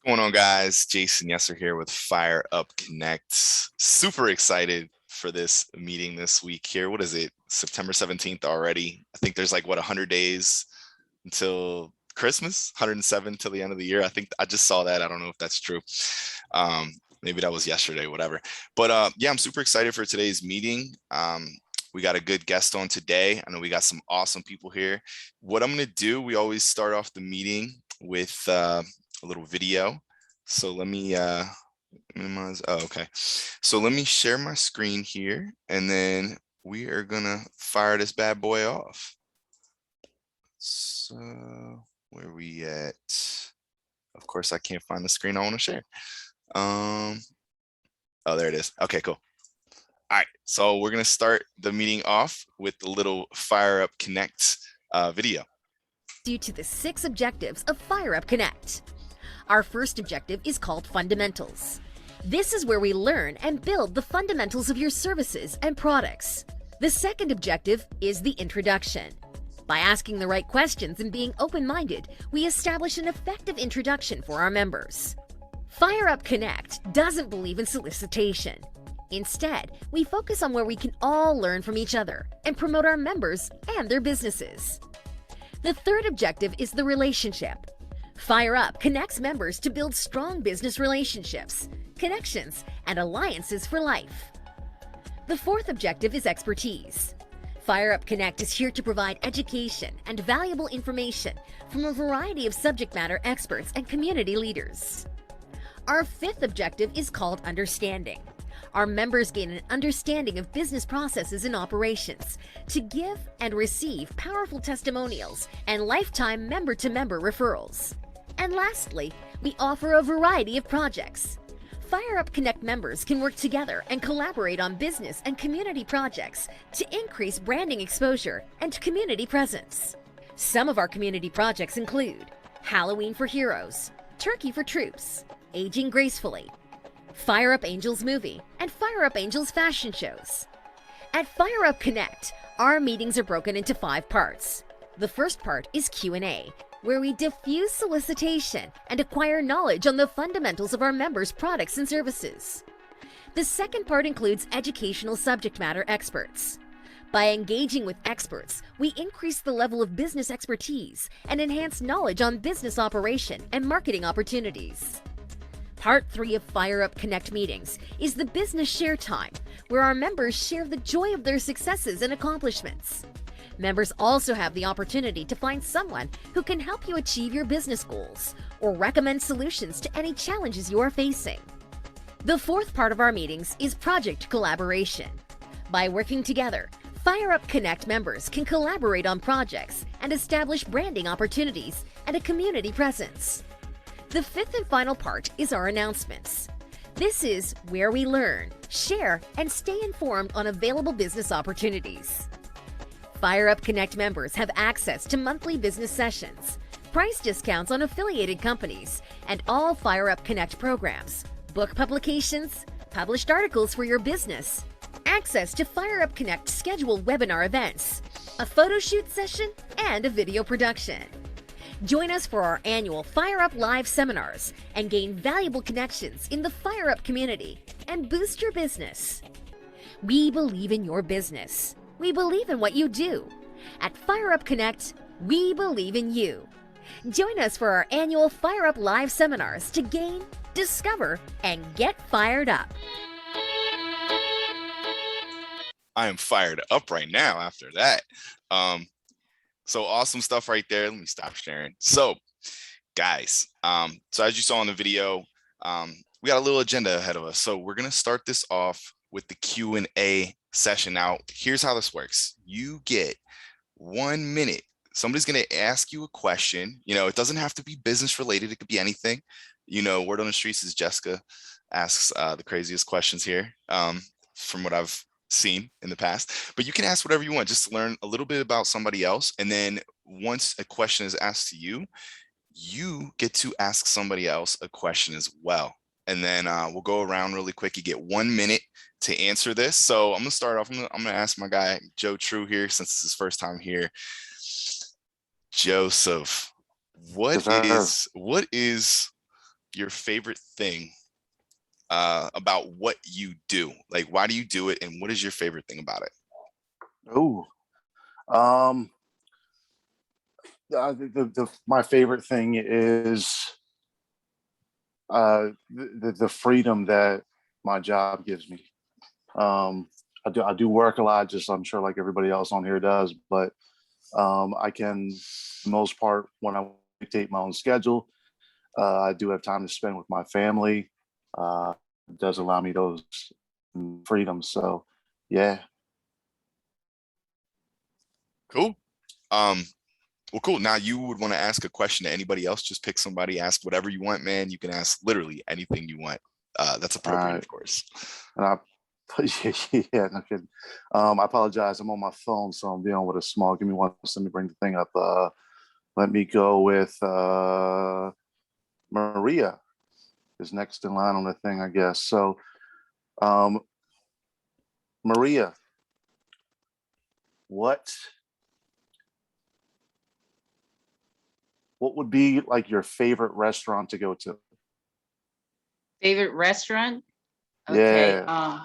What's going on, guys? Jason Yesser here with Fire Up Connect. Super excited for this meeting this week here. What is it? September 17th already. I think there's like 100 days until Christmas, 107 till the end of the year. I think I just saw that. I don't know if that's true. Um, Maybe that was yesterday, whatever. But yeah, I'm super excited for today's meeting. We got a good guest on today. I know we got some awesome people here. What I'm going to do, we always start off the meeting with a little video. So let me minimize. Oh, okay. So let me share my screen here, and then we are gonna fire this bad boy off. So where are we at? Of course, I can't find the screen I want to share. Oh, there it is. Okay, cool. All right, so we're gonna start the meeting off with the little Fire Up Connect video. Due to the 6 objectives of Fire Up Connect. Our first objective is called Fundamentals. This is where we learn and build the fundamentals of your services and products. The second objective is the Introduction. By asking the right questions and being open-minded, we establish an effective introduction for our members. Fire Up Connect doesn't believe in solicitation. Instead, we focus on where we can all learn from each other and promote our members and their businesses. The third objective is the relationship. Fire Up connects members to build strong business relationships, connections, and alliances for life. The fourth objective is expertise. Fire Up Connect is here to provide education and valuable information from a variety of subject matter experts and community leaders. Our fifth objective is called Understanding. Our members gain an understanding of business processes and operations to give and receive powerful testimonials and lifetime member-to-member referrals. And lastly, we offer a variety of projects. Fire Up Connect members can work together and collaborate on business and community projects to increase branding exposure and community presence. Some of our community projects include Halloween for Heroes, Turkey for Troops, Aging Gracefully, Fire Up Angels movie, and Fire Up Angels fashion shows. At Fire Up Connect, our meetings are broken into 5 parts. The first part is Q&A, where we diffuse solicitation and acquire knowledge on the fundamentals of our members' products and services. The second part includes educational subject matter experts. By engaging with experts, we increase the level of business expertise and enhance knowledge on business operation and marketing opportunities. Part 3 of Fire Up Connect meetings is the Business Share Time, where our members share the joy of their successes and accomplishments. Members also have the opportunity to find someone who can help you achieve your business goals or recommend solutions to any challenges you are facing. The fourth part of our meetings is Project Collaboration. By working together, Fire Up Connect members can collaborate on projects and establish branding opportunities and a community presence. The fifth and final part is our announcements. This is where we learn, share, and stay informed on available business opportunities. Fire Up Connect members have access to monthly business sessions, price discounts on affiliated companies, and all Fire Up Connect programs, book publications, published articles for your business, access to Fire Up Connect scheduled webinar events, a photo shoot session, and a video production. Join us for our annual Fire Up Live seminars and gain valuable connections in the Fire Up community and boost your business. We believe in your business. We believe in what you do. At Fire Up Connect, we believe in you. Join us for our annual Fire Up Live seminars to gain, discover, and get fired up. I am fired up right now after that. So awesome stuff right there. Let me stop sharing. So guys, so as you saw in the video, we got a little agenda ahead of us. So we're going to start this off with the Q&A session. Now, here's how this works. You get 1 minute. Somebody's going to ask you a question. You know, it doesn't have to be business related. It could be anything. You know, word on the streets is Jessica asks the craziest questions here, from what I've seen in the past. But you can ask whatever you want, just to learn a little bit about somebody else. And then once a question is asked to you, you get to ask somebody else a question as well. And then we'll go around really quick. You get 1 minute to answer this. So I'm gonna start off. I'm gonna ask my guy Joe True here, since it's his first time here. Joseph, what is your favorite thing about what you do. Like, why do you do it, and what is your favorite thing about it? Oh, um, my favorite thing is the freedom that my job gives me. I do work a lot, just I'm sure like everybody else on here does, but I can, for the most part, when I dictate my own schedule, I do have time to spend with my family. It does allow me those freedoms. So, yeah. Cool. Well, cool. Now you would want to ask a question to anybody else. Just pick somebody, ask whatever you want, man. You can ask literally anything you want. That's appropriate, of course. And I, yeah, no kidding. I apologize. I'm on my phone, so I'm dealing with a small. Give me one. Let me bring the thing up. Let me go with Maria is next in line on the thing, I guess. So, Maria, what would be like your favorite restaurant to go to? Favorite restaurant? Yeah.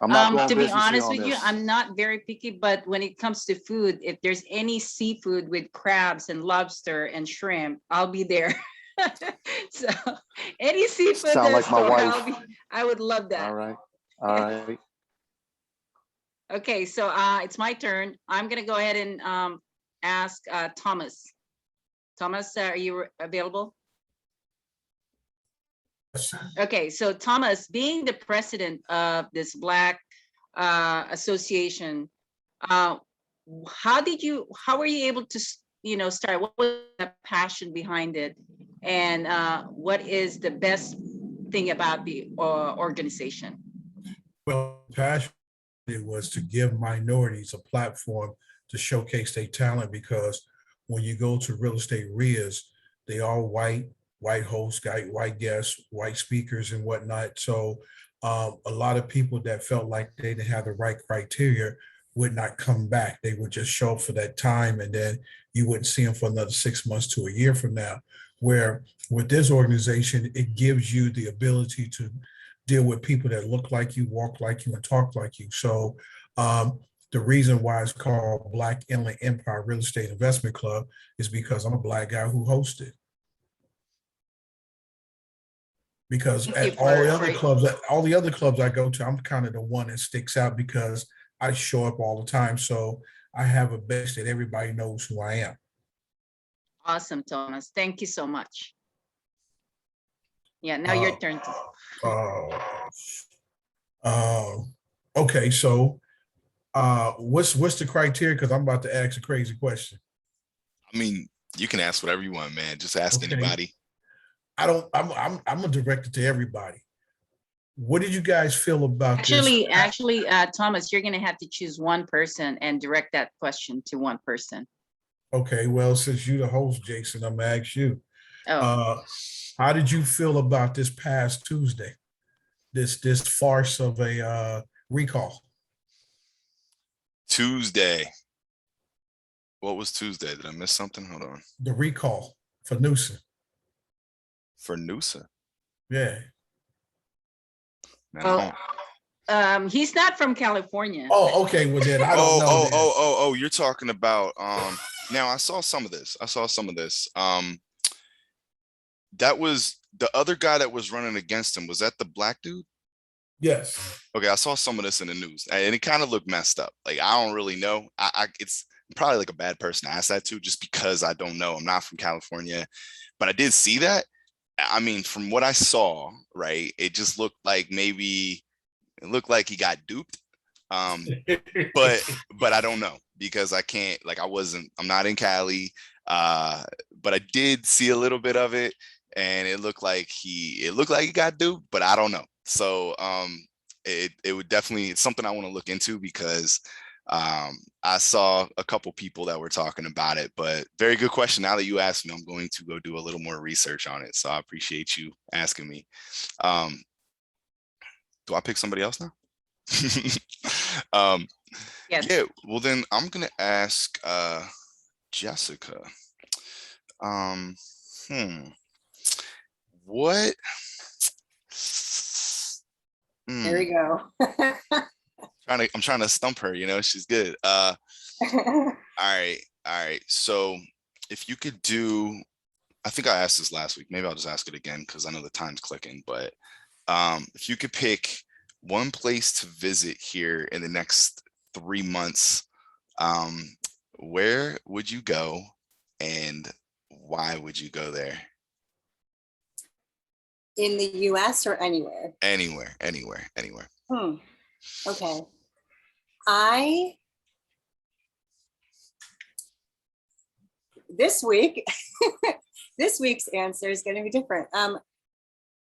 I'm not going To be business here honest on with you, this. I'm not very picky, but when it comes to food, if there's any seafood with crabs and lobster and shrimp, I'll be there. So any seafood Sound like my store, wife. I would love that. All right. All right. Okay, so it's my turn. I'm gonna go ahead and ask Thomas. Thomas, are you available? Okay, so Thomas, being the president of this Black association, how were you able to, start? What was the passion behind it? And what is the best thing about the organization? Well, passion was to give minorities a platform to showcase their talent, because when you go to real estate RIAs, they all white hosts, white guests, white speakers and whatnot. So a lot of people that felt like they didn't have the right criteria would not come back. They would just show up for that time, and then you wouldn't see them for another 6 months to a year from now. Where with this organization, it gives you the ability to deal with people that look like you, walk like you, and talk like you. So the reason why it's called Black Inland Empire Real Estate Investment Club is because I'm a Black guy who hosted. Because at all the other clubs I go to, I'm kind of the one that sticks out because I show up all the time. So I have a base that everybody knows who I am. Awesome, Thomas. Thank you so much. Yeah, now your turn. Okay, so what's the criteria? Because I'm about to ask a crazy question. I mean, you can ask whatever you want, man. Just ask anybody. I'm a director to everybody. What did you guys feel about this? Actually, Thomas, you're going to have to choose one person and direct that question to one person. Okay, well, since you're the host, Jason, I'm gonna ask you. Oh. How did you feel about this past Tuesday? This farce of a recall. Tuesday. What was Tuesday? Did I miss something? Hold on. The recall for Noosa. For Noosa? Yeah. Man, he's not from California. Oh, okay. Well, then I don't know. Oh, you're talking about now I saw some of this. That was the other guy that was running against him. Was that the black dude? Yes. Okay, I saw some of this in the news and it kind of looked messed up. Like, I don't really know. It's probably like a bad person to ask that to, just because I don't know. I'm not from California, but I did see that. I mean, from what I saw, right, it just looked like maybe it looked like he got duped. But I don't know, because I can't, like, I'm not in Cali, but I did see a little bit of it, and it looked like he got duped, but I don't know. So it would definitely, it's something I want to look into, because I saw a couple people that were talking about it. But very good question. Now that you asked me, I'm going to go do a little more research on it. So I appreciate you asking me. Do I pick somebody else now? Yes. Yeah, well then I'm gonna ask Jessica. What? There we go. I'm trying to stump her, she's good. All right. So if you could do, I think I asked this last week, maybe I'll just ask it again because I know the time's clicking, but if you could pick one place to visit here in the next 3 months, where would you go and why would you go there? In the US or anywhere? Anywhere. Okay. This week, this week's answer is going to be different.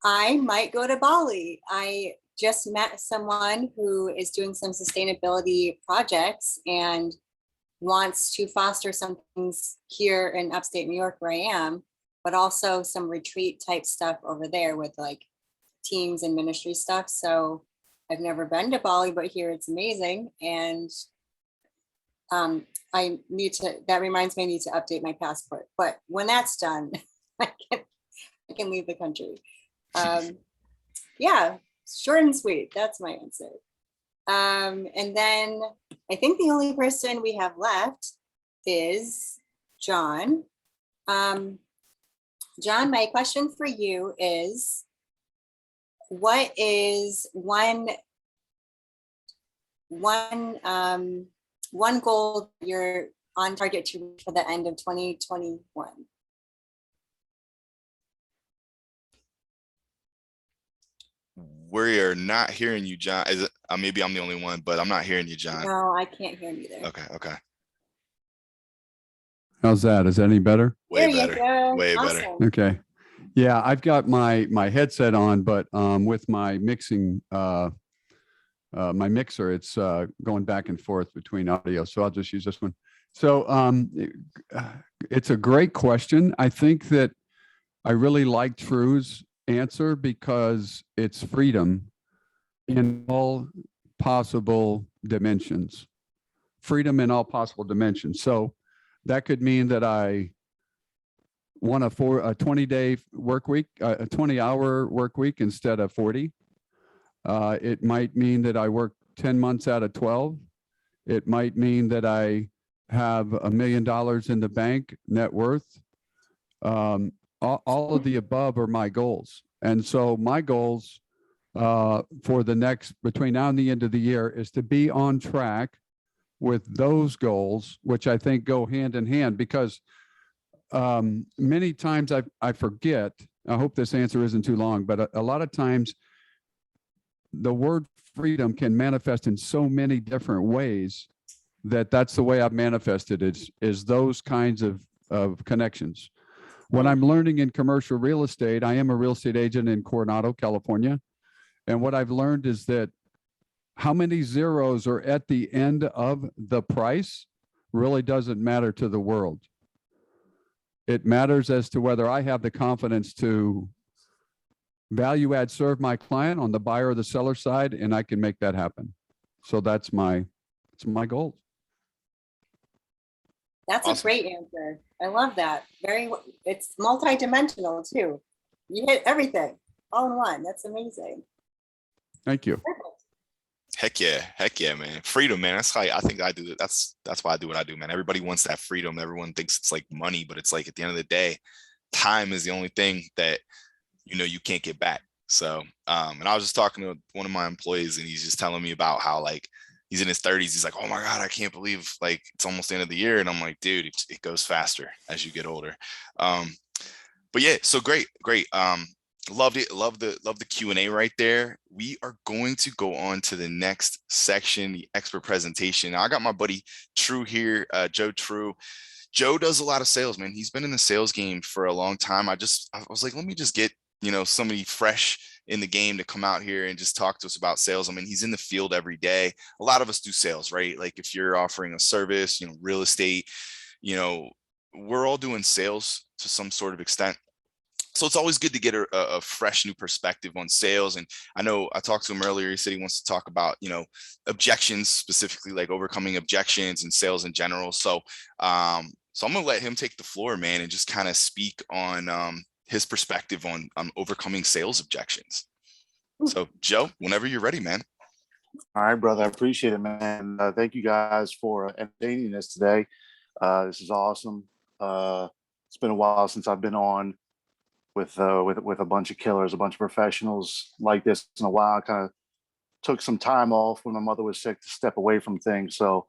I might go to Bali. I just met someone who is doing some sustainability projects and wants to foster some things here in upstate New York where I am, but also some retreat type stuff over there with like teams and ministry stuff. So I've never been to Bali, but here it's amazing. And that reminds me I need to update my passport. But when that's done, I can leave the country. Yeah, short and sweet. That's my answer. And then I think the only person we have left is John. John, my question for you is, what is one goal you're on target to reach for the end of 2021? We are not hearing you, John. Is it, maybe I'm the only one, but I'm not hearing you, John. No, I can't hear you either. Okay. How's that? Is that any better? Way There better. you go. Way better. Awesome. Okay. Yeah, I've got my headset on, but with my mixing, my mixer, it's going back and forth between audio. So I'll just use this one. So it's a great question. I think that I really like True's answer because it's freedom in all possible dimensions. Freedom in all possible dimensions. So that could mean that I want a 20-day work week, a 20-hour work week instead of 40. It might mean that I work 10 months out of 12. It might mean that I have $1 million in the bank net worth. All of the above are my goals. And so my goals for the next, between now and the end of the year, is to be on track with those goals, which I think go hand in hand, because many times I forget, I hope this answer isn't too long, but a lot of times the word freedom can manifest in so many different ways that's the way I've manifested is those kinds of connections. What I'm learning in commercial real estate, I am a real estate agent in Coronado, California. And what I've learned is that how many zeros are at the end of the price really doesn't matter to the world. It matters as to whether I have the confidence to value add serve my client on the buyer or the seller side, and I can make that happen. So that's my goal. That's Awesome. a great answer. I love that. It's multi-dimensional too. You hit everything all in one. That's amazing. Thank you. Perfect. Heck yeah, man. Freedom, man. That's how I think I do it. That's why I do what I do, man. Everybody wants that freedom. Everyone thinks it's like money, but it's like at the end of the day, time is the only thing that you can't get back. So and I was just talking to one of my employees and he's just telling me about how like he's in his 30s. He's like, oh my God, I can't believe like it's almost the end of the year. And I'm like, dude, it goes faster as you get older. But yeah, so great. Loved it. Love the Q&A right there. We are going to go on to the next section, the expert presentation. Now, I got my buddy True here, Joe True. Joe does a lot of sales, man. He's been in the sales game for a long time. I was like, let me just get, somebody fresh in the game to come out here and just talk to us about sales. I mean, he's in the field every day. A lot of us do sales, right? Like if you're offering a service, real estate, we're all doing sales to some sort of extent. So it's always good to get a fresh new perspective on sales. And I know I talked to him earlier. He said he wants to talk about, objections, specifically like overcoming objections and sales in general. So I'm going to let him take the floor, man, and just kind of speak on his perspective on overcoming sales objections. So Joe, whenever you're ready, man. All right, brother. I appreciate it, man. Thank you guys for entertaining us today. This is awesome. It's been a while since I've been on with a bunch of killers, a bunch of professionals like this in a while. I kind of took some time off when my mother was sick to step away from things. So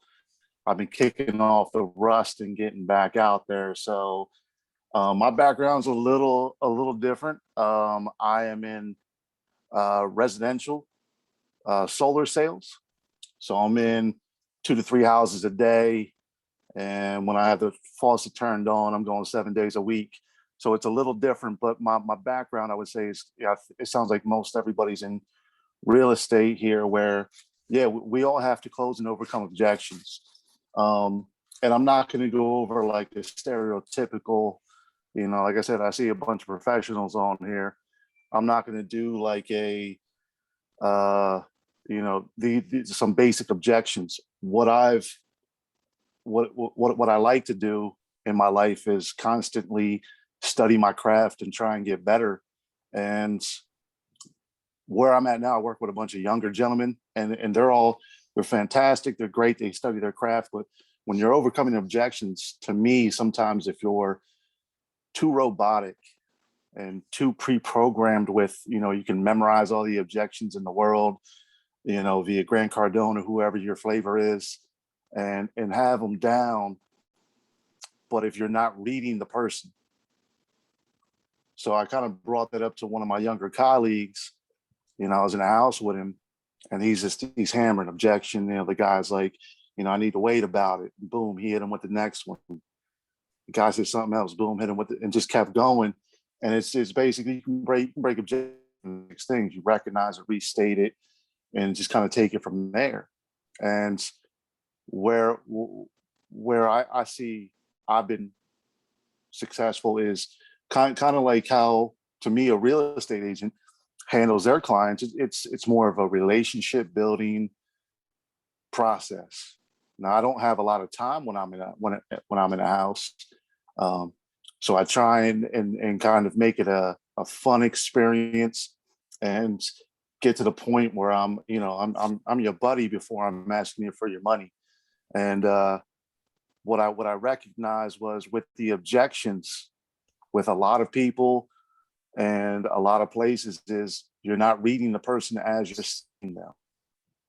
I've been kicking off the rust and getting back out there. So my background's a little different. I am in residential solar sales. So I'm in 2 to 3 houses a day. And when I have the faucet turned on, I'm going 7 days a week. So it's a little different, but my background, I would say, is, yeah, it sounds like most everybody's in real estate here, where, yeah, we all have to close and overcome objections. And I'm not going to go over like the stereotypical, like I said, I see a bunch of professionals on here. I'm not going to do like a, some basic objections. What I like to do in my life is constantly study my craft and try and get better. And where I'm at now, I work with a bunch of younger gentlemen, and they're fantastic. They're great. They study their craft. But when you're overcoming objections, to me, sometimes if you're too robotic and too pre-programmed with, you can memorize all the objections in the world, via Grant Cardone or whoever your flavor is, and have them down. But if you're not reading the person. So I kind of brought that up to one of my younger colleagues. I was in a house with him, and he's hammering objection. The guy's like, I need to wait about it. Boom, he hit him with the next one. The guy said something else. Boom, hit him with it, and just kept going. And it's basically you can break objections, things. You recognize it, restate it, and just kind of take it from there. And where I see I've been successful is kind of like how, to me, a real estate agent handles their clients. It's more of a relationship building process. Now, I don't have a lot of time when I'm in a house, so I try and kind of make it a fun experience and get to the point where I'm your buddy before I'm asking you for your money. And what I recognized was with the objections with a lot of people and a lot of places is you're not reading the person as you're seeing them.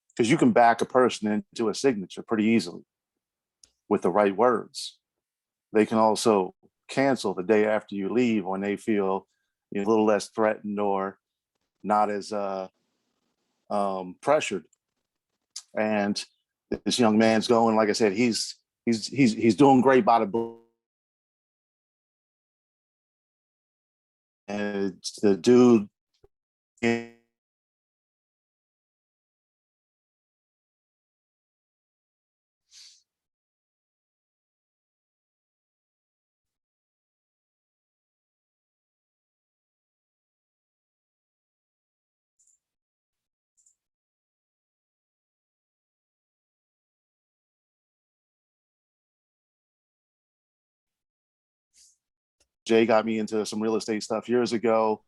Because you can back a person into a signature pretty easily with the right words. They can also cancel the day after you leave when they feel a little less threatened or not as pressured. And this young man's going, like I said, he's doing great by the book. And the dude, Jay got me into some real estate stuff years ago.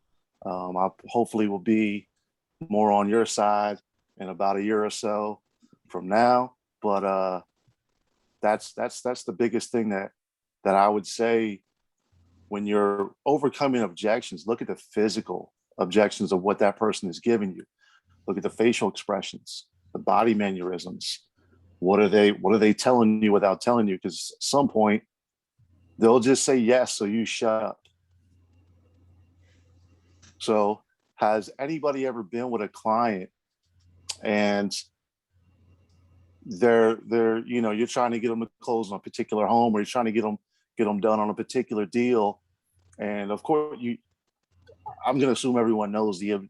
I hopefully will be more on your side in about a year or so from now. But that's the biggest thing that I would say when you're overcoming objections. Look at the physical objections of what that person is giving you. Look at the facial expressions, the body mannerisms. What are they telling you without telling you? Because at some point they'll just say yes, so you shut up. So has anybody ever been with a client and they're you're trying to get them to close on a particular home, or you're trying to get them done on a particular deal, and of course I'm going to assume everyone knows if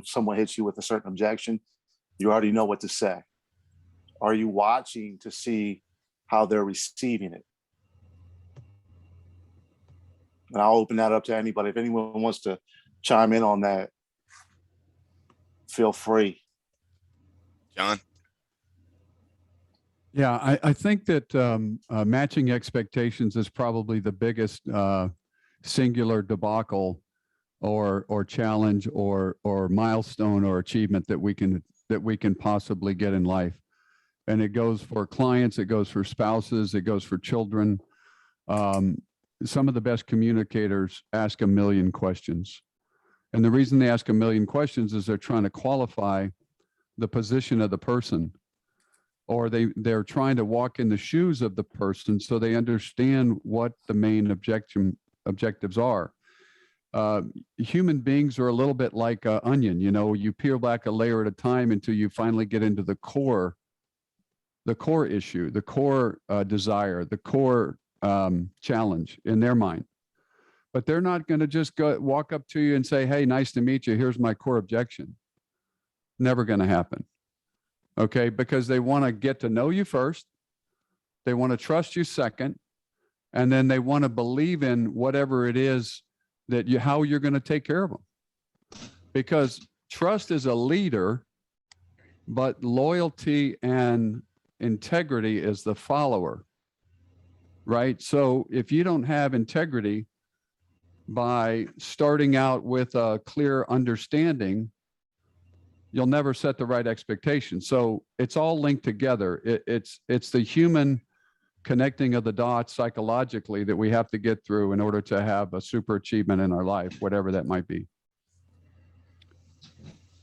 someone hits you with a certain objection, you already know what to say. Are you watching to see how they're receiving it? And I'll open that up to anybody. If anyone wants to chime in on that, feel free. John? Yeah, I think that matching expectations is probably the biggest singular debacle or challenge or milestone or achievement that we can possibly get in life. And it goes for clients, it goes for spouses, it goes for children. Some of the best communicators ask a million questions. And the reason they ask a million questions is they're trying to qualify the position of the person, or they're trying to walk in the shoes of the person so they understand what the main objectives are. Human beings are a little bit like an onion. You know, you peel back a layer at a time until you finally get into the core issue, the core desire, the core challenge in their mind. But they're not going to just walk up to you and say, hey, nice to meet you. Here's my core objection. Never going to happen. Okay. Because they want to get to know you first. They want to trust you second. And then they want to believe in whatever it is that how you're going to take care of them. Because trust is a leader, but loyalty and integrity is the follower. Right. So if you don't have integrity by starting out with a clear understanding, you'll never set the right expectation. So it's all linked together. It's the human connecting of the dots psychologically that we have to get through in order to have a super achievement in our life, whatever that might be.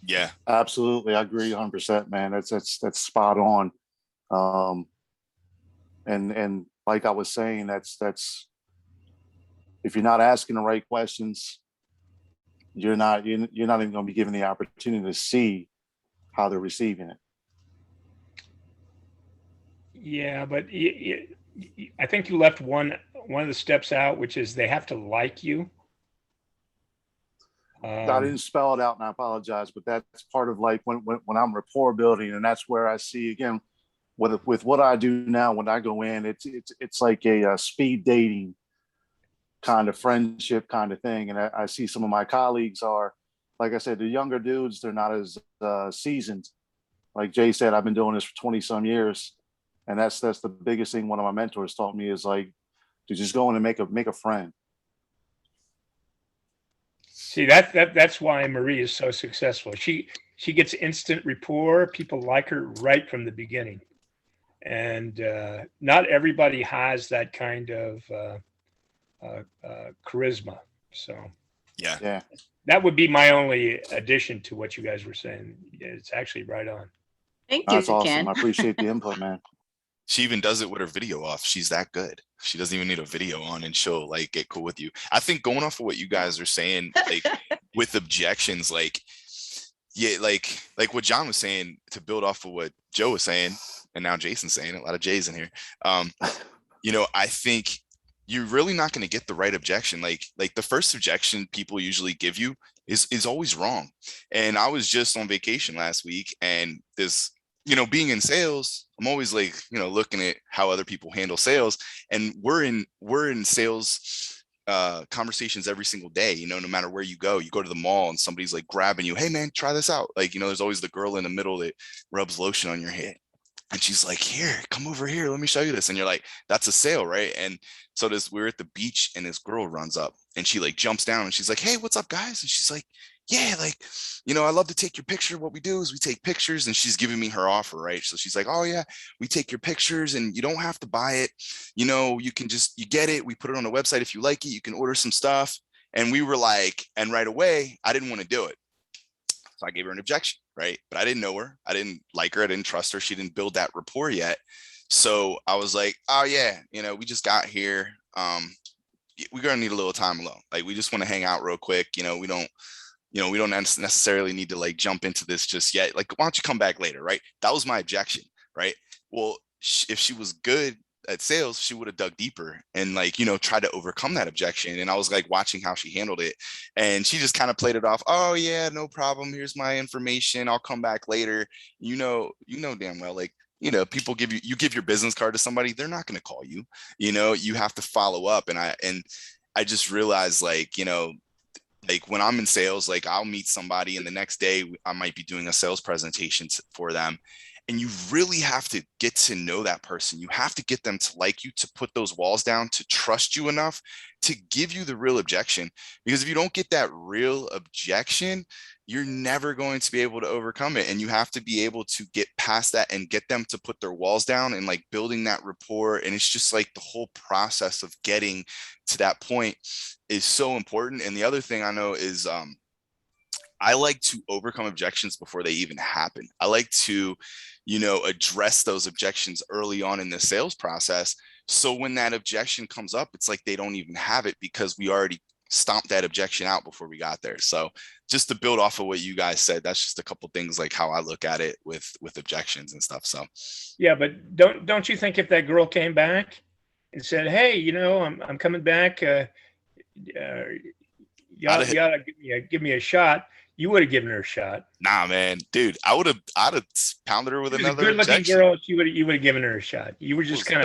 Yeah, Absolutely. I agree 100%, man. That's spot on. And like I was saying, that's if you're not asking the right questions, you're not even going to be given the opportunity to see how they're receiving it. Yeah, but I think you left one of the steps out, which is they have to like you. I didn't spell it out, and I apologize, but that's part of like when I'm rapport building, and that's where I see again with what I do now. When I go in, it's like a speed dating kind of friendship kind of thing, and I see some of my colleagues are, like I said, the younger dudes. They're not as seasoned. Like Jay said, I've been doing this for 20 some years, and that's the biggest thing one of my mentors taught me is like to just go in and make a friend. See, that's why Marie is so successful. She gets instant rapport. People like her right from the beginning, and not everybody has that kind of charisma. So yeah. That would be my only addition to what you guys were saying. It's actually right on. Thank you, That's awesome. Ken. I appreciate the input, man. She even does it with her video off. She's that good. She doesn't even need a video on and she'll like get cool with you. I think going off of what you guys are saying, like with objections, like, yeah, like what John was saying, to build off of what Joe was saying, and now Jason's saying, a lot of J's in here. You know, I think you're really not going to get the right objection. Like the first objection people usually give you is always wrong. And I was just on vacation last week, and this, you know, being in sales, I'm always like, you know, looking at how other people handle sales, and we're in sales conversations every single day. You know, no matter where you go to the mall and somebody's like grabbing you, hey man, try this out. Like, you know, there's always the girl in the middle that rubs lotion on your head. And she's like, here, come over here. Let me show you this. And you're like, that's a sale, right? And so we're at the beach, and this girl runs up, and she like jumps down, and she's like, hey, what's up, guys? And she's like, yeah, like, you know, I love to take your picture. What we do is we take pictures, and she's giving me her offer, right? So she's like, oh yeah, we take your pictures, and you don't have to buy it. You know, you can just, you get it. We put it on the website. If you like it, you can order some stuff. And we were like, and right away, I didn't want to do it. So I gave her an objection, right? But I didn't know her. I didn't like her. I didn't trust her. She didn't build that rapport yet. So I was like, oh yeah, you know, we just got here. We're going to need a little time alone. Like, we just want to hang out real quick. You know, we don't necessarily need to like jump into this just yet. Like, why don't you come back later, right? That was my objection, right? Well, if she was good at sales, she would have dug deeper and like, you know, tried to overcome that objection. And I was like watching how she handled it, and she just kind of played it off. Oh yeah, no problem. Here's my information. I'll come back later. You know damn well, like, you know, people you give your business card to somebody, they're not going to call you. You know, you have to follow up. And I just realized, like, you know, like when I'm in sales, like I'll meet somebody, and the next day I might be doing a sales presentation for them. And you really have to get to know that person. You have to get them to like you, to put those walls down, to trust you enough to give you the real objection. Because if you don't get that real objection, you're never going to be able to overcome it. And you have to be able to get past that and get them to put their walls down, and like building that rapport. And it's just like the whole process of getting to that point is so important. And the other thing I know is, I like to overcome objections before they even happen. I like to, address those objections early on in the sales process. So when that objection comes up, it's like they don't even have it, because we already stomped that objection out before we got there. So just to build off of what you guys said, that's just a couple things like how I look at it with objections and stuff. So Yeah, but don't you think if that girl came back and said, "Hey, I'm coming back. You ought to give me a shot," you would have given her a shot. nah, man, dude, I'd have pounded her with She was a another good-looking objection. girl. You would have given her a shot. You were just kind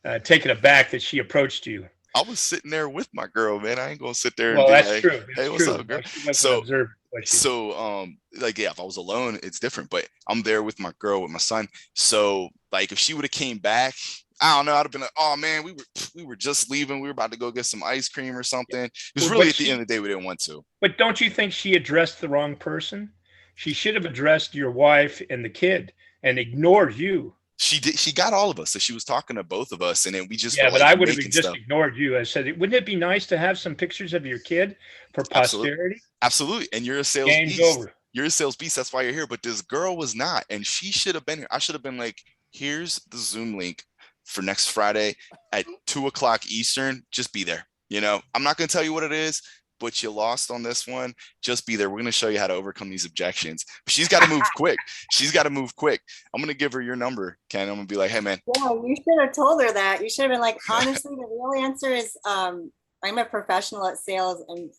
of taken aback that she approached you. I was sitting there with my girl, man. I ain't gonna sit there and Well, be that's like, true. That's "Hey, what's true. up, girl?" She wasn't So- observant, was she? So like, yeah, if I was alone, it's different, but I'm there with my girl, with my son. So like, if she would have came back, I don't know, I'd have been like, "Oh man, we were just leaving. We were about to go get some ice cream or something." It was Well, really but at the end of the day, we didn't want to. But don't you think she addressed the wrong person? She should have addressed your wife and the kid and ignored you. She did. She got all of us. So she was talking to both of us, and then we just Yeah, were, but like, I would have making just stuff. ignored you. I said, wouldn't it be nice to have some pictures of your kid for Absolutely. posterity? Absolutely. And you're a sales Game's beast. over. You're a sales beast. That's why you're here. But this girl was not, and she should have been here. I should have been like, "Here's the Zoom link for next Friday at 2:00 Eastern. Just be there. I'm not going to tell you what it is, but you lost on this one. Just be there. We're going to show you how to overcome these objections." But she's got to move quick. She's got to move quick. I'm going to give her your number, Ken. I'm going to be like, "Hey, man." Yeah, you should have told her that. You should have been like, honestly, the real answer is I'm a professional at sales, and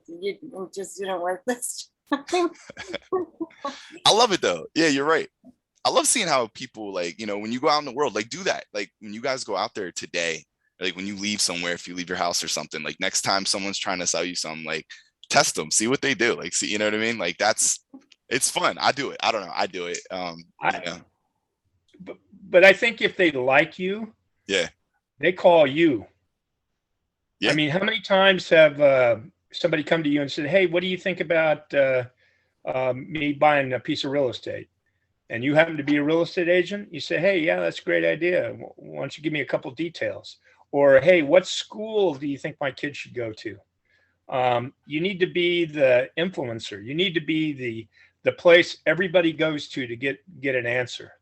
you just didn't work this time. I love it though. Yeah, you're right. I love seeing how people like, when you go out in the world, like do that. Like when you guys go out there today, like when you leave somewhere, if you leave your house or something, like next time someone's trying to sell you something, like test them, see what they do. Like, see, you know what I mean? Like it's fun. I do it. I don't know. I do it. But I think if they like you, Yeah. they call you. Yeah. I mean, how many times have somebody come to you and said, "Hey, what do you think about me buying a piece of real estate?" And you happen to be a real estate agent. You say, "Hey, yeah, that's a great idea. Why don't you give me a couple details?" Or, "Hey, what school do you think my kid should go to?" You need to be the influencer. You need to be the place everybody goes to get an answer,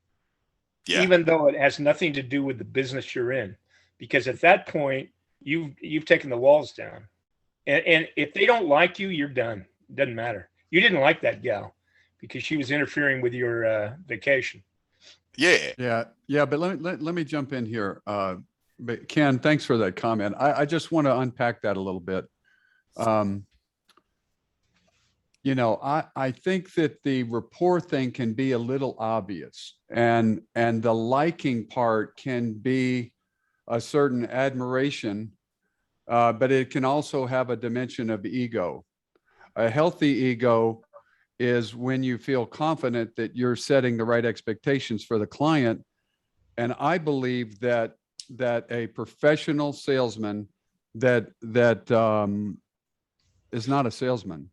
Yeah. even though it has nothing to do with the business you're in, because at that point you've taken the walls down, and if they don't like you, you're done. It doesn't matter. You didn't like that gal because she was interfering with your vacation. Yeah. Yeah. But let me jump in here. But Ken, thanks for that comment. I just want to unpack that a little bit. I think that the rapport thing can be a little obvious, and the liking part can be a certain admiration, but it can also have a dimension of ego. A healthy ego is when you feel confident that you're setting the right expectations for the client. And I believe that a professional salesman that is not a salesman.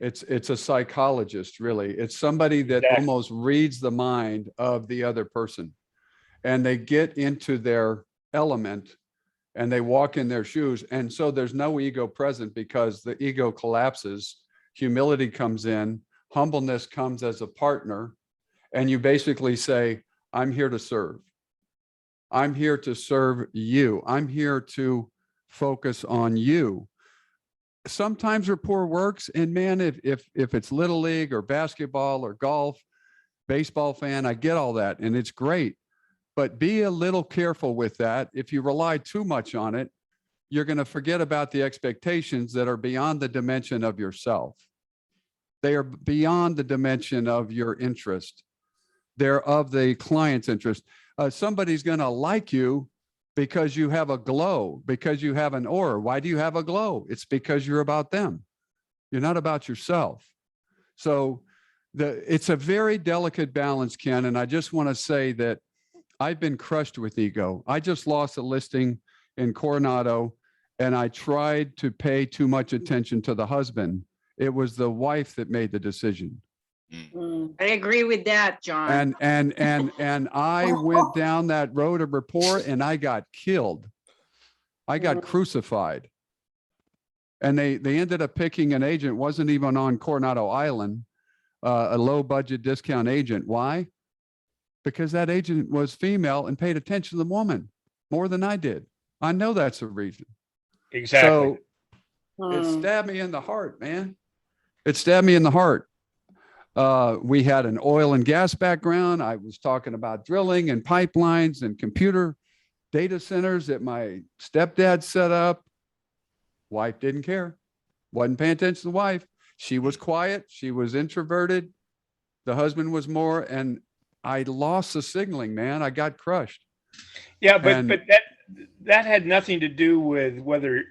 It's a psychologist, really. It's somebody that Exactly. almost reads the mind of the other person, and they get into their element and they walk in their shoes. And so there's no ego present, because the ego collapses, humility comes in, humbleness comes as a partner, and you basically say, "I'm here to serve. I'm here to serve you. I'm here to focus on you." Sometimes rapport works, and man, if it's little league or basketball or golf, baseball fan, I get all that, and it's great. But be a little careful with that. If you rely too much on it, you're going to forget about the expectations that are beyond the dimension of yourself. They are beyond the dimension of your interest. They're of the client's interest. Somebody's going to like you because you have a glow, because you have an aura. Why do you have a glow? It's because you're about them. You're not about yourself. So it's a very delicate balance, Ken. And I just want to say that I've been crushed with ego. I just lost a listing in Coronado and I tried to pay too much attention to the husband. It was the wife that made the decision. I agree with that, John. And I went down that road of rapport and I got killed. I got crucified. And they ended up picking an agent, wasn't even on Coronado Island, a low budget discount agent. Why? Because that agent was female and paid attention to the woman more than I did. I know that's the reason. Exactly. So it stabbed me in the heart, man. It stabbed me in the heart. We had an oil and gas background. I was talking about drilling and pipelines and computer data centers that my stepdad set up. Wife didn't care. Wasn't paying attention to the wife. She was quiet. She was introverted. The husband was more, and I lost the signaling, man. I got crushed. Yeah, but And- that had nothing to do with whether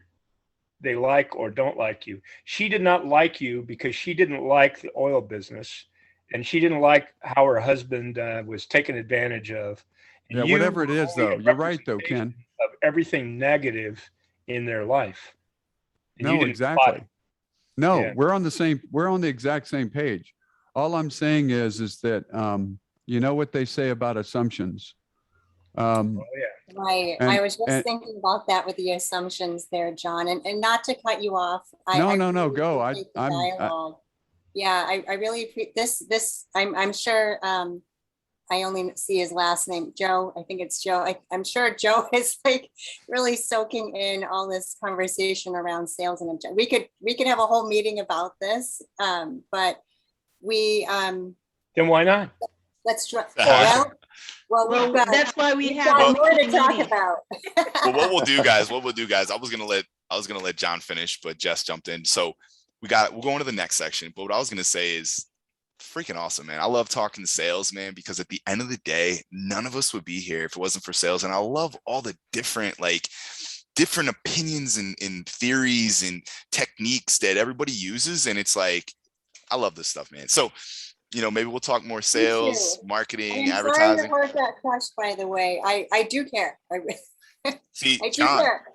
they like or don't like you. She did not like you because she didn't like the oil business, and she didn't like how her husband was taken advantage of. And Yeah, you whatever it were is, only a though. You're right, though, representation Ken. Of everything negative in their life. And you No, didn't exactly. spot it. No, Yeah. we're on the exact same page. All I'm saying is that, you know what they say about assumptions. Oh, yeah. Right. I And- was just and- thinking about that with the assumptions there, John, and not to cut you off. No, I no, really go. appreciate the I'm- dialogue. Yeah, I really appreciate this. I'm sure, I only see his last name, Joe. I think it's Joe. I'm sure Joe is like really soaking in all this conversation around sales and we could have a whole meeting about this. But we, Then why not? let's try. Well, We've got, That's why we we've have. got a more to meeting. talk about. Well, what we'll do, guys, I was gonna let John finish, but Jess jumped in. So we'll go on to the next section. But what I was gonna say is freaking awesome, man. I love talking to sales, man, because at the end of the day, none of us would be here if it wasn't for sales. And I love all the different opinions and theories and techniques that everybody uses. And it's like, I love this stuff, man. So, maybe we'll talk more sales, marketing, I'm sorry advertising. your heart got crushed, by the way. I do care. See, I do John, care.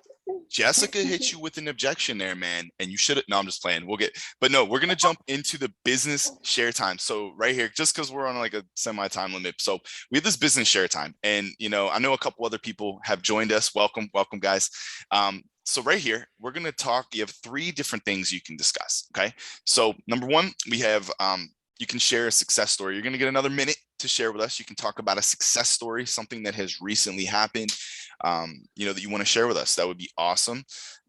Jessica hit you with an objection there, man. And you should have, no, I'm just playing. But no, we're going to jump into the business share time. So right here, just because we're on like a semi time limit. So we have this business share time. And, I know a couple other people have joined us. Welcome, guys. So right here, we're going to talk. You have 3 different things you can discuss. Okay. So number 1, we have, you can share a success story. You're going to get another minute to share with us. You can talk about a success story, something that has recently happened, that you want to share with us. That would be awesome.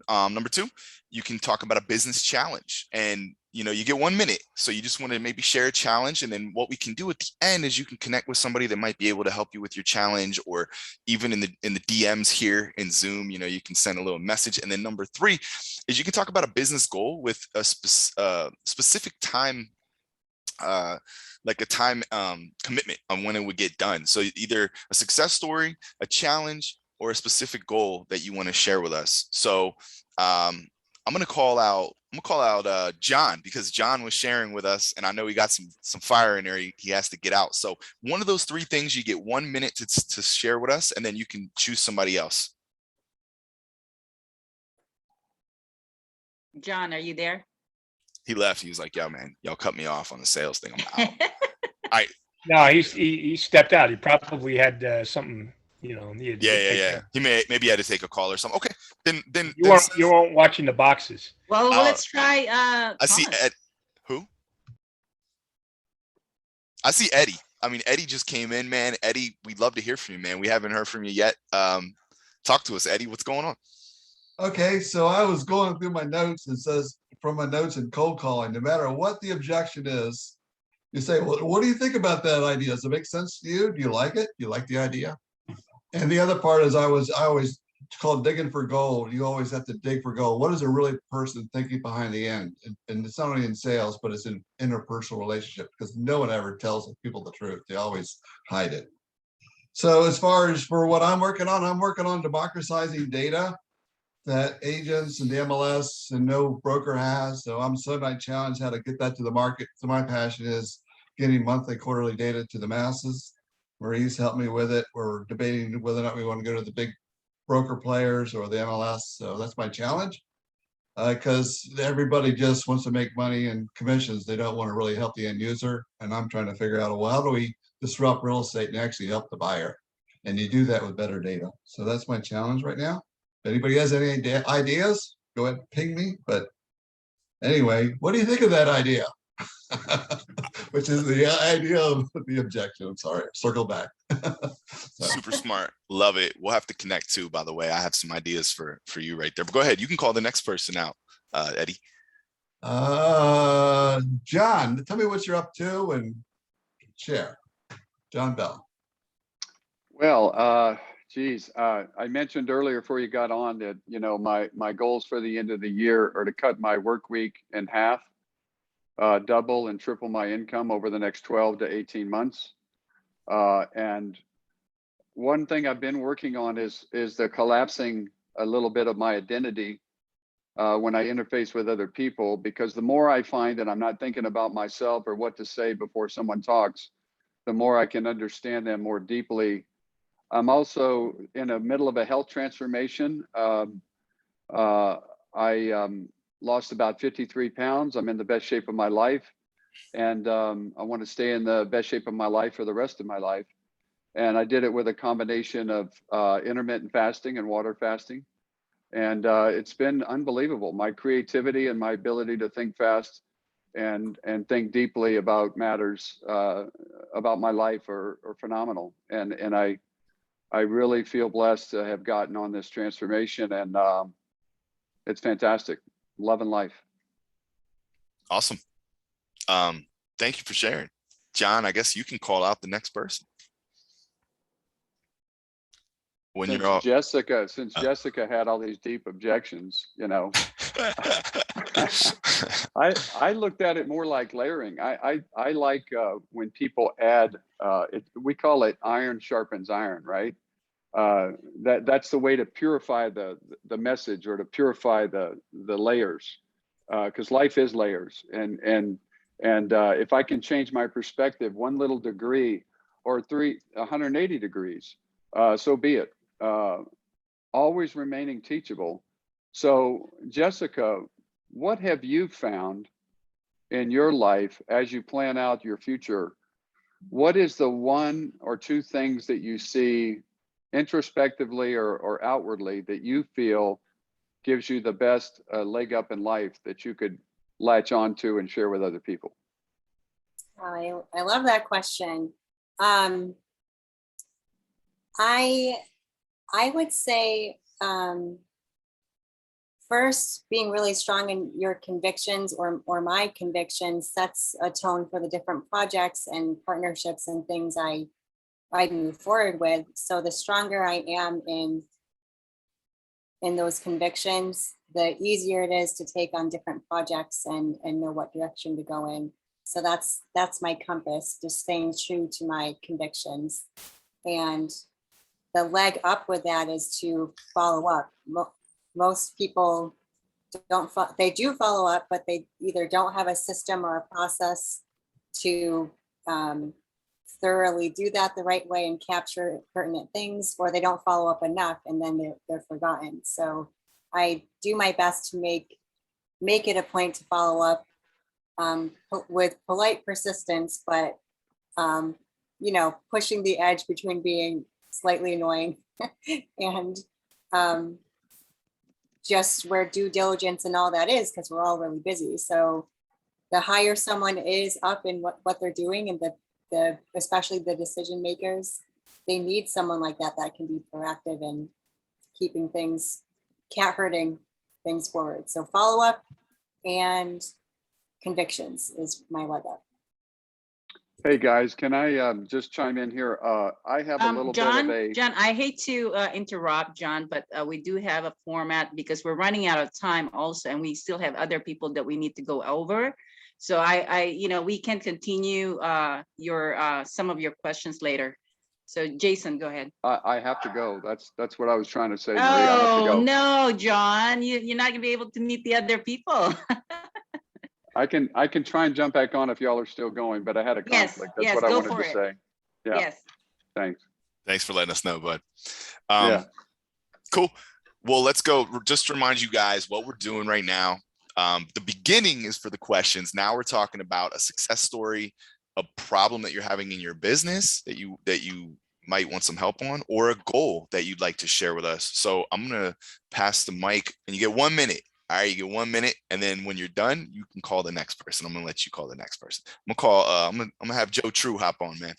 Number 2, you can talk about a business challenge, and you get 1 minute. So you just want to maybe share a challenge, and then what we can do at the end is you can connect with somebody that might be able to help you with your challenge, or even in the DMs here in Zoom, you can send a little message. And then number 3 is you can talk about a business goal with a specific time, like a time commitment on when it would get done. So either a success story, a challenge, or a specific goal that you want to share with us. So I'm gonna call out John, because John was sharing with us, and I know he got some fire in there. He has to get out. So one of those 3 things, you get 1 minute to share with us, and then you can choose somebody else. John, are you there? He left. He was like, "Yo, man, y'all cut me off on the sales thing. I'm out." No, he stepped out. He probably had something, needed to take Yeah. care. He maybe had to take a call or something. Okay, then You weren't watching the boxes. Well, let's try. I see Thomas. Ed. Who? I see Eddie. I mean, Eddie just came in, man. Eddie, we'd love to hear from you, man. We haven't heard from you yet. Talk to us, Eddie. What's going on? Okay, so I was going through my notes, and it says from my notes in cold calling, no matter what the objection is, you say, well, what do you think about that idea? Does it make sense to you? Do you like it? Do you like the idea? And the other part is I always call digging for gold. You always have to dig for gold. What is a really person thinking behind the end? And it's not only in sales, but it's in interpersonal relationship, because no one ever tells people the truth. They always hide it. So as far as for what I'm working on democratizing data that agents and the MLS and no broker has. So I'm semi challenged how to get that to the market. So my passion is getting monthly, quarterly data to the masses. Marie's helped me with it. We're debating whether or not we want to go to the big broker players or the MLS. So that's my challenge. Because everybody just wants to make money and commissions. They don't want to really help the end user. And I'm trying to figure out, well, how do we disrupt real estate and actually help the buyer? And you do that with better data. So that's my challenge right now. If anybody has any ideas, go ahead and ping me. But anyway, what do you think of that idea? Which is the idea of the objection. I'm sorry, circle back. Super smart. Love it. We'll have to connect too, by the way. I have some ideas for you right there. But go ahead. You can call the next person out, Eddie. John, tell me what you're up to and share. John Bell. Well, geez, I mentioned earlier before you got on that, you know, my goals for the end of the year are to cut my work week in half, double and triple my income over the next 12 to 18 months. And one thing I've been working on is the collapsing a little bit of my identity when I interface with other people, because the more I find that I'm not thinking about myself or what to say before someone talks, the more I can understand them more deeply. I'm also in the middle of a health transformation. I lost about 53 pounds. I'm in the best shape of my life. And I want to stay in the best shape of my life for the rest of my life. And I did it with a combination of intermittent fasting and water fasting. And it's been unbelievable. My creativity and my ability to think fast and think deeply about matters about my life are phenomenal. And I really feel blessed to have gotten on this transformation, and it's fantastic. Loving life. Awesome. Thank you for sharing. John, I guess you can call out the next person. When Since you're all Jessica had all these deep objections, you know, I looked at it more like layering. I like when people add, we call it iron sharpens iron, right? That's the way to purify the message, or to purify the layers, because life is layers. And if I can change my perspective one little degree or 180 degrees, so be it. Always remaining teachable. So Jessica, what have you found in your life as you plan out your future? What is the one or two things that you see introspectively or outwardly that you feel gives you the best leg up in life that you could latch onto and share with other people? I love that question. I would say, first, being really strong in your convictions or my convictions sets a tone for the different projects and partnerships and things I move forward with. So the stronger I am in those convictions, the easier it is to take on different projects and know what direction to go in. So that's my compass, just staying true to my convictions. And the leg up with that is to follow up. Most people they do follow up, but they either don't have a system or a process to thoroughly do that the right way and capture pertinent things, or they don't follow up enough and then they're forgotten. So I do my best to make it a point to follow up with polite persistence, but pushing the edge between being slightly annoying and just where due diligence and all that is, because we're all really busy. So the higher someone is up in what they're doing, and the especially the decision makers, they need someone like that can be proactive in keeping things, cat herding things forward. So follow up and convictions is my leg up. Hey guys, can I just chime in here? I have a little John, bit of a... John, I hate to interrupt, John, but we do have a format because we're running out of time also, and we still have other people that we need to go over. So we can continue some of your questions later. So Jason, go ahead. I have to go. That's what I was trying to say, Maria. I have to Oh go. no, John, you're not gonna be able to meet the other people. I can try and jump back on if y'all are still going, but I had a Yes, conflict. That's yes, what I go wanted for to it. say. Yeah, Yes. thanks. Thanks for letting us know, bud. Yeah. Cool. Well, let's go. Just to remind you guys what we're doing right now. The beginning is for the questions. Now we're talking about a success story, a problem that you're having in your business that you might want some help on, or a goal that you'd like to share with us. So I'm gonna pass the mic, and you get 1 minute. All right, you get 1 minute, and then when you're done, you can call the next person. I'm gonna let you call the next person. I'm gonna have Joe True hop on, man.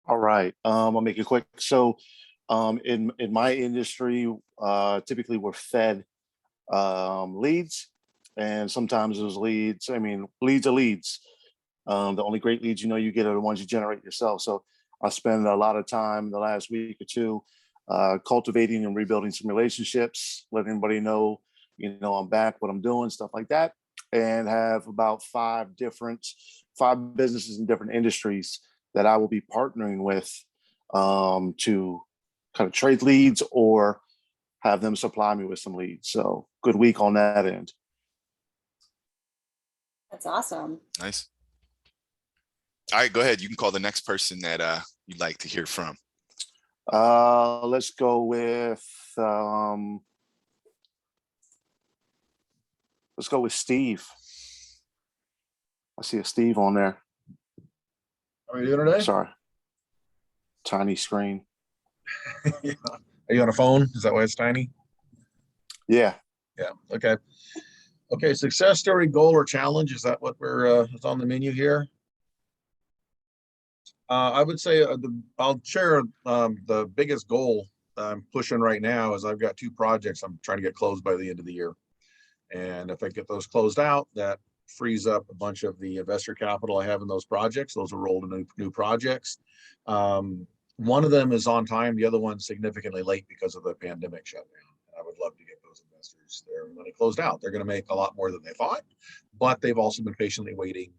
All right, I'll make it quick. So, in my industry, typically we're fed leads, and sometimes those leads, leads are leads. The only great leads you get are the ones you generate yourself. So I spend a lot of time the last week or two cultivating and rebuilding some relationships, letting everybody know, I'm back, what I'm doing, stuff like that, and have about five businesses in different industries that I will be partnering with to kind of trade leads or have them supply me with some leads. So good week on that end. That's awesome. Nice. All right, go ahead. You can call the next person that you'd like to hear from. Let's go with Steve. I see a Steve on there. How are you doing today? Sorry. Tiny screen. Are you on a phone? Is that why it's tiny? Yeah. Yeah. Okay. Okay. Success story, goal, or challenge. Is that what is on the menu here? I would say I'll share the biggest goal I'm pushing right now is I've got 2 projects I'm trying to get closed by the end of the year. And if I get those closed out, that frees up a bunch of the investor capital I have in those projects. Those are rolled into new projects. One of them is on time. The other one's significantly late because of the pandemic shutdown. I would love to get those investors their money closed out. They're going to make a lot more than they thought, but they've also been patiently waiting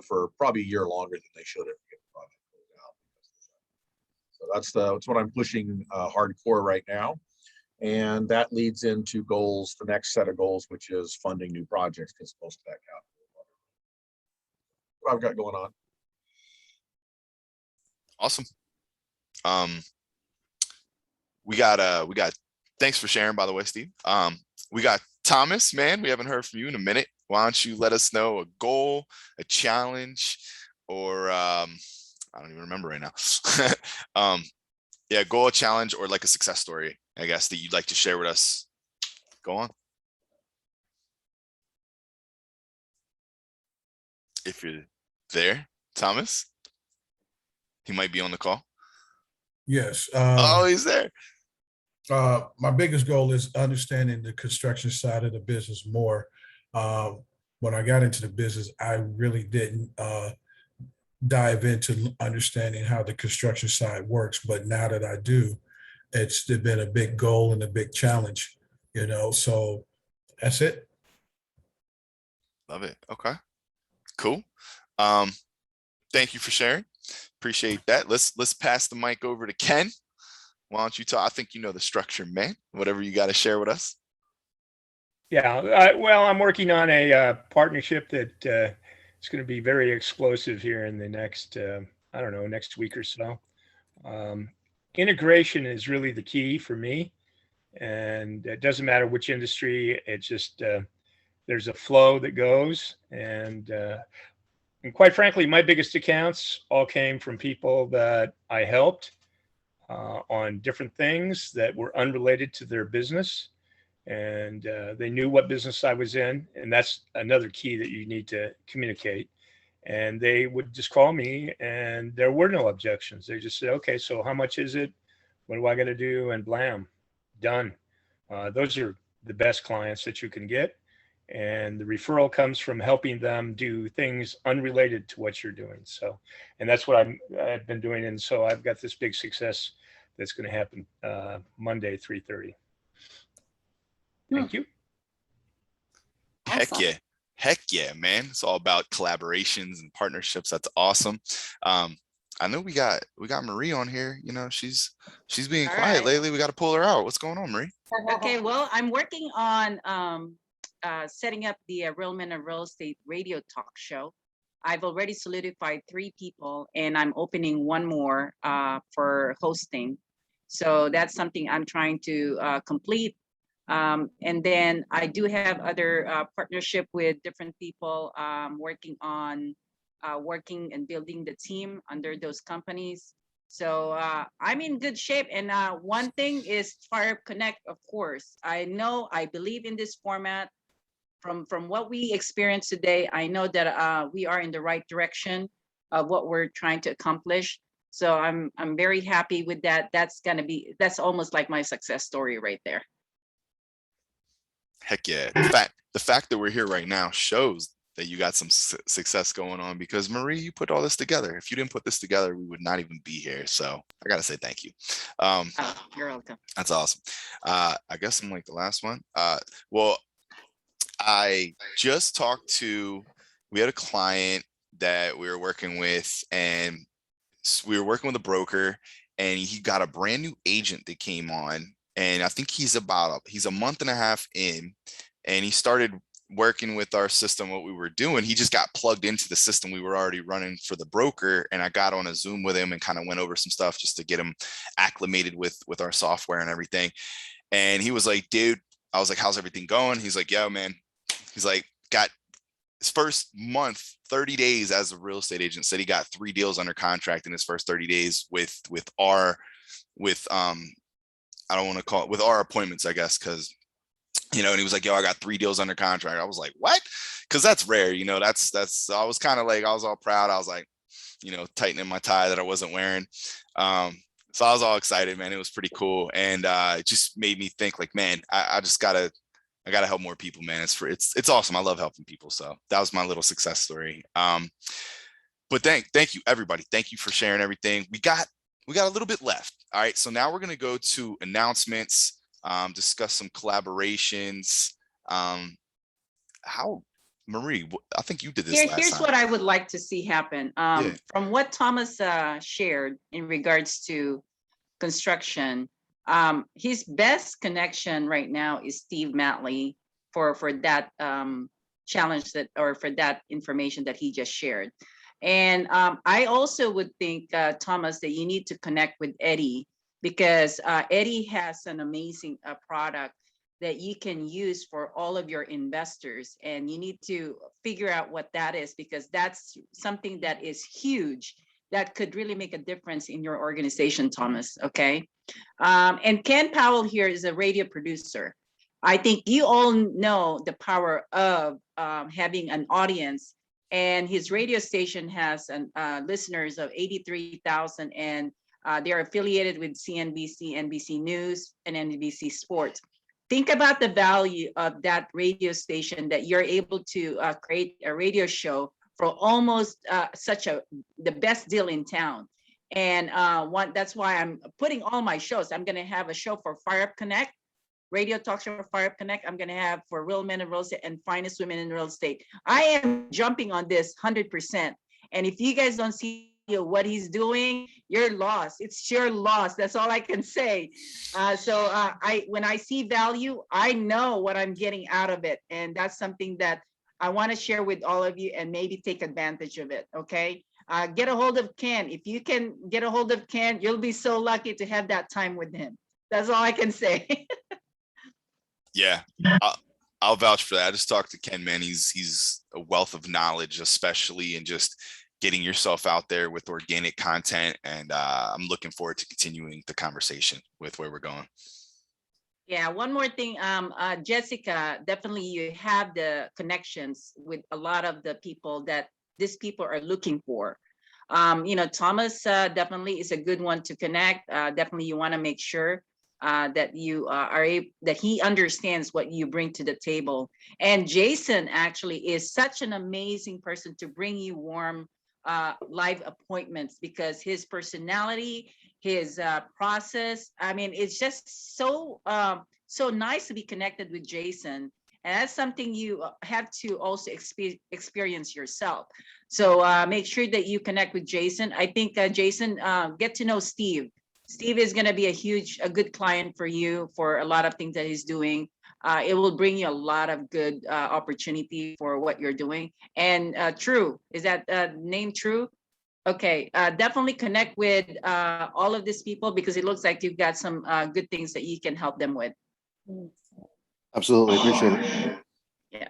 for probably a year longer than they should have to get the project closed out. So that's what I'm pushing hardcore right now. And that leads into goals, the next set of goals, which is funding new projects, because most of that capital. What I've got going on. Awesome. We got thanks for sharing, by the way, Steve. We got Thomas, man. We haven't heard from you in a minute. Why don't you let us know a goal, a challenge, or I don't even remember right now. Yeah, goal, a challenge, or like a success story, I guess, that you'd like to share with us. Go on. If you're there, Thomas, he might be on the call. Yes. Oh, he's there. My biggest goal is understanding the construction side of the business more. When I got into the business, I really didn't dive into understanding how the construction side works. But now that I do, it's been a big goal and a big challenge, so that's it. Love it. Okay, cool. Thank you for sharing. Appreciate that. Let's pass the mic over to Ken. Why don't you talk? I think you know the structure, man. Whatever you got to share with us. Yeah, well, I'm working on a partnership that is going to be very explosive here in the next, next week or so. Integration is really the key for me, and it doesn't matter which industry. It's just there's a flow that goes, and quite frankly, my biggest accounts all came from people that I helped on different things that were unrelated to their business. And they knew what business I was in. And that's another key that you need to communicate. And they would just call me and there were no objections. They just said, okay, so how much is it? What do I got to do? And blam, done. Those are the best clients that you can get. And the referral comes from helping them do things unrelated to what you're doing. So, and that's what I've been doing. And so I've got this big success that's going to happen Monday, 3:30. Thank you. Heck yeah. Heck yeah, man. It's all about collaborations and partnerships. That's awesome. I know we got Marie on here. She's being quiet lately. We got to pull her out. What's going on, Marie? Okay, well, I'm working on setting up the Real Men of Real Estate radio talk show. I've already solidified 3 people, and I'm opening 1 more for hosting. So that's something I'm trying to complete. And then I do have other partnership with different people working on working and building the team under those companies. So I'm in good shape. And one thing is Fire Up Connect, of course. I believe in this format. From what we experienced today, I know that we are in the right direction of what we're trying to accomplish. So I'm very happy with that. That's almost like my success story right there. Heck yeah. The fact that we're here right now shows that you got some success going on, because Marie, you put all this together. If you didn't put this together, we would not even be here. So I got to say thank you. You're welcome. That's awesome. I guess I'm like the last one. Well, I just we had a client that we were working with, and we were working with a broker, and he got a brand new agent that came on. And I think he's a month and a half in, and he started working with our system, what we were doing. He just got plugged into the system we were already running for the broker. And I got on a Zoom with him and kind of went over some stuff just to get him acclimated with our software and everything. And he was like, dude, I was like, how's everything going? He's like, yo, man. He's like, got his first month, 30 days as a real estate agent, said he got 3 deals under contract in his first 30 days with I don't want to call it with our appointments, I guess, because, and he was like, yo, I got 3 deals under contract. I was like, what? Because that's rare, that's, I was kind of like, I was all proud. I was like, tightening my tie that I wasn't wearing. So I was all excited, man. It was pretty cool. And it just made me think like, man, I gotta help more people, man. It's awesome. I love helping people. So that was my little success story. But thank you, everybody. Thank you for sharing everything. We got a little bit left. All right. So now we're going to go to announcements, discuss some collaborations. Marie, I think you did this last Here's time. what I would like to see happen. From what Thomas shared in regards to construction, his best connection right now is Steve Matley for that challenge for that information that he just shared. And I also would think, Thomas, that you need to connect with Eddie, because Eddie has an amazing product that you can use for all of your investors. And you need to figure out what that is, because that's something that is huge that could really make a difference in your organization, Thomas, okay? And Ken Powell here is a radio producer. I think you all know the power of having an audience, and his radio station has listeners of 83,000, and they're affiliated with CNBC, NBC News, and NBC Sports. Think about the value of that radio station, that you're able to create a radio show for almost the best deal in town. And that's why I'm putting all my shows. I'm going to have a show for Fire Up Connect, radio talk show for Fire Up Connect. I'm going to have for Real Men in Real Estate and Finest Women in Real Estate. I am jumping on this 100%. And if you guys don't see what he's doing, you're lost. It's your loss. That's all I can say. When I see value, I know what I'm getting out of it. And that's something that I want to share with all of you and maybe take advantage of it. Okay. Get a hold of Ken. If you can get a hold of Ken, you'll be so lucky to have that time with him. That's all I can say. Yeah, I'll vouch for that. I just talked to Ken, man. He's a wealth of knowledge, especially in just getting yourself out there with organic content. And I'm looking forward to continuing the conversation with where we're going. Yeah, one more thing, Jessica, definitely you have the connections with a lot of the people that these people are looking for. Thomas definitely is a good one to connect. Definitely you want to make sure that you that he understands what you bring to the table. And Jason actually is such an amazing person to bring you warm live appointments, because his personality, his process, it's just so nice to be connected with Jason. And that's something you have to also experience yourself. So make sure that you connect with Jason. I think Jason, get to know Steve. Steve is going to be a good client for you for a lot of things that he's doing. It will bring you a lot of good opportunity for what you're doing. And True, is that name True? Okay, definitely connect with all of these people because it looks like you've got some good things that you can help them with. Absolutely, appreciate it. Yeah.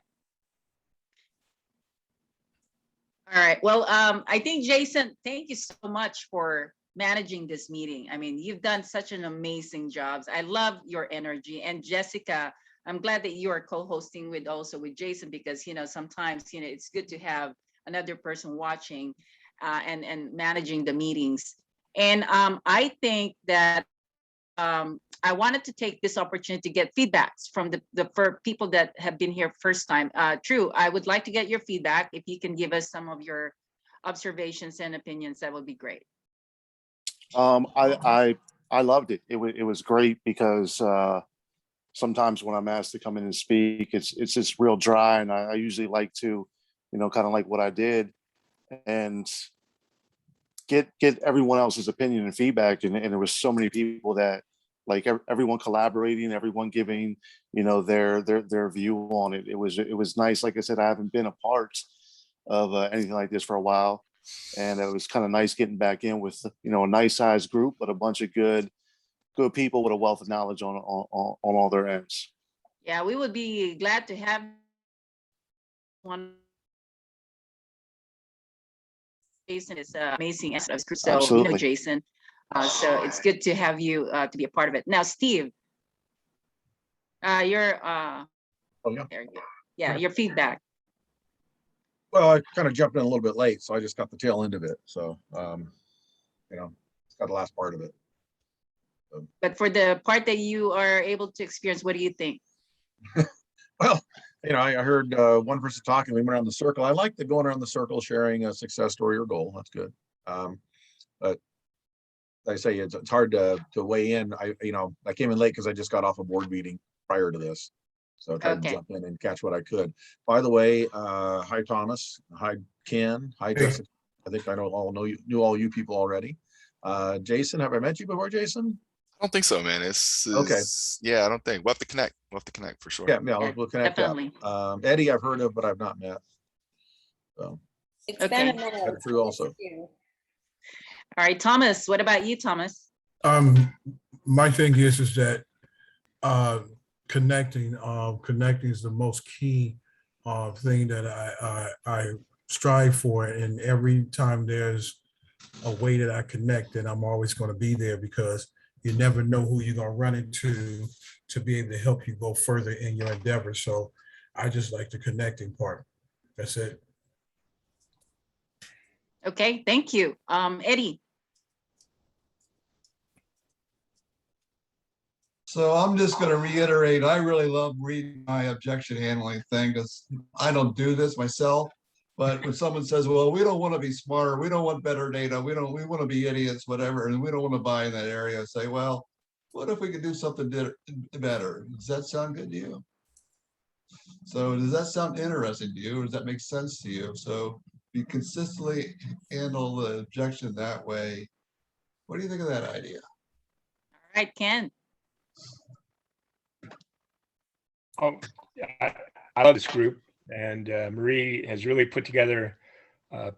All right. Well, I think Jason, thank you so much for managing this meeting. I mean, you've done such an amazing job. I love your energy. And Jessica, I'm glad that you are co-hosting with Jason because sometimes it's good to have another person watching and managing the meetings. And I think that I wanted to take this opportunity to get feedbacks from the people that have been here first time. True, I would like to get your feedback. If you can give us some of your observations and opinions, that would be great. I loved it. It was great because sometimes when I'm asked to come in and speak, it's just real dry, and I usually like to, kind of like what I did, and get everyone else's opinion and feedback. And there was so many people that like everyone collaborating, everyone giving, their view on it. It was nice. Like I said, I haven't been a part of anything like this for a while. And it was kind of nice getting back in with, a nice sized group, but a bunch of good people with a wealth of knowledge on all their ends. Yeah, we would be glad to have one. Jason is amazing. So, Absolutely. Jason. So it's good to have you to be a part of it. Now, Steve, your Oh, yeah. there you go. Yeah, your feedback. Well, I kind of jumped in a little bit late, so I just got the tail end of it. So, got the last part of it. But for the part that you are able to experience, what do you think? Well, I heard one person talking, we went around the circle. I like the going around the circle, sharing a success story or goal. That's good. But like I say, it's hard to weigh in. I came in late because I just got off a board meeting prior to this. So I tried to jump in and catch what I could. By the way, hi, Thomas. Hi, Ken. Hi, Jessica. I think I knew all you people already. Jason, have I met you before, Jason? I don't think so, man. Okay. Yeah, I don't think. We'll have to connect. For sure. Yeah, we'll connect Definitely. up. Eddie, I've heard of, but I've not met. So It's Okay. been a minute. that's true also. Thank you. All right, Thomas, what about you, Thomas? My thing is that connecting is the most key thing that I strive for, and every time there's a way that I connect, then I'm always going to be there because you never know who you're going to run into to be able to help you go further in your endeavor. So I just like the connecting part. That's it. Okay, thank you. Eddie. So I'm just going to reiterate, I really love reading my objection handling thing because I don't do this myself. But when someone says, well, we don't want to be smarter, we don't want better data, we want to be idiots, whatever, and we don't want to buy in that area, I say, well, what if we could do something better? Does that sound good to you? So does that sound interesting to you? Or does that make sense to you? So you consistently handle the objection that way. What do you think of that idea? All right, Ken. Oh, I love this group, and Marie has really put together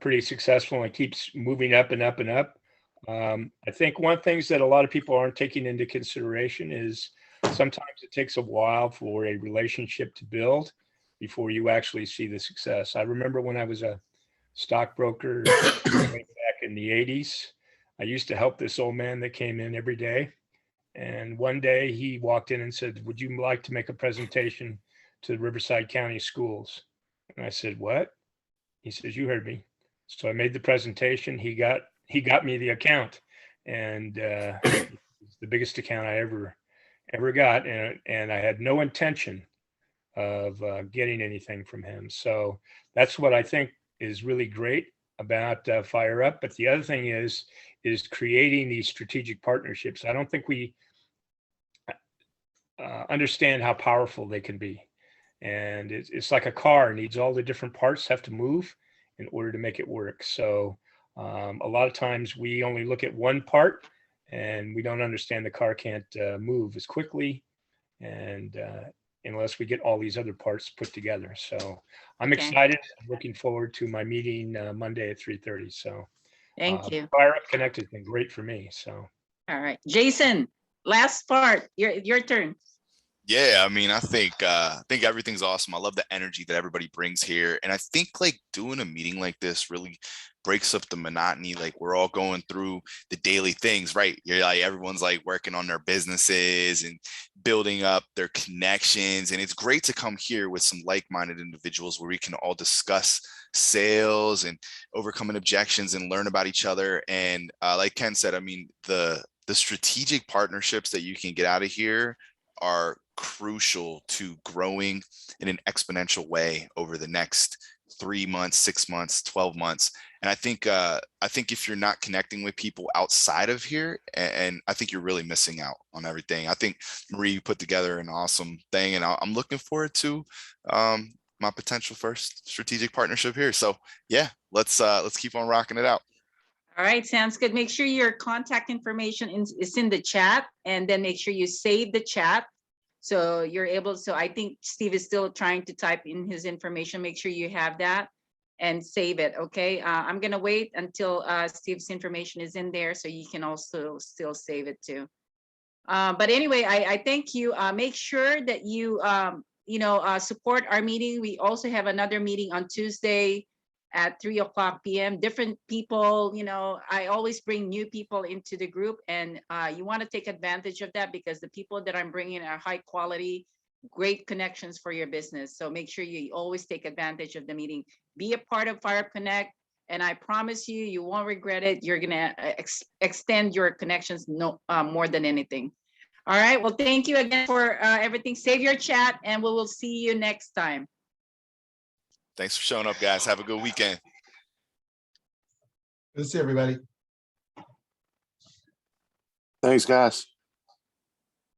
pretty successful and keeps moving up and up and up. I think one of the things that a lot of people aren't taking into consideration is sometimes it takes a while for a relationship to build before you actually see the success. I remember when I was a stockbroker way back in the 80s, I used to help this old man that came in every day. And one day he walked in and said, would you like to make a presentation to the Riverside County Schools? And I said, what? He says, you heard me. So I made the presentation. He got me the account, and it's the biggest account I ever got. And I had no intention of getting anything from him. So that's what I think is really great about Fire Up. But the other thing is creating these strategic partnerships. I don't think we understand how powerful they can be. And it's like a car, needs all the different parts have to move in order to make it work. So a lot of times we only look at one part and we don't understand the car can't move as quickly and unless we get all these other parts put together. So I'm Okay. excited. I'm looking forward to my meeting Monday at 3:30. So Thank you. Fire Up Connect has been great for me. So All right, Jason, last part, your turn. Yeah, I mean, I think everything's awesome. I love the energy that everybody brings here. And I think like doing a meeting like this really breaks up the monotony. Like we're all going through the daily things, right? You're like everyone's like working on their businesses and building up their connections. And it's great to come here with some like-minded individuals where we can all discuss sales and overcoming objections and learn about each other. And like Ken said, I mean, the strategic partnerships that you can get out of here are crucial to growing in an exponential way over the next 3 months, 6 months, 12 months. And I think if you're not connecting with people outside of here, and I think you're really missing out on everything. I think Marie, you put together an awesome thing, and I'm looking forward to my potential first strategic partnership here. So yeah, let's keep on rocking it out. All right, sounds good. Make sure your contact information is in the chat, and then make sure you save the chat. So you're able, so I think Steve is still trying to type in his information. Make sure you have that and save it, okay? I'm gonna wait until Steve's information is in there so you can also still save it too. But anyway, I thank you. Make sure that you, support our meeting. We also have another meeting on Tuesday at 3:00 p.m. Different people, I always bring new people into the group, and you want to take advantage of that because the people that I'm bringing are high quality, great connections for your business. So make sure you always take advantage of the meeting. Be a part of Fire Up Connect, and I promise you, you won't regret it. You're gonna extend your connections more than anything. All right. Well, thank you again for everything. Save your chat, and we will see you next time. Thanks for showing up, guys. Have a good weekend. Good to see everybody. Thanks, guys.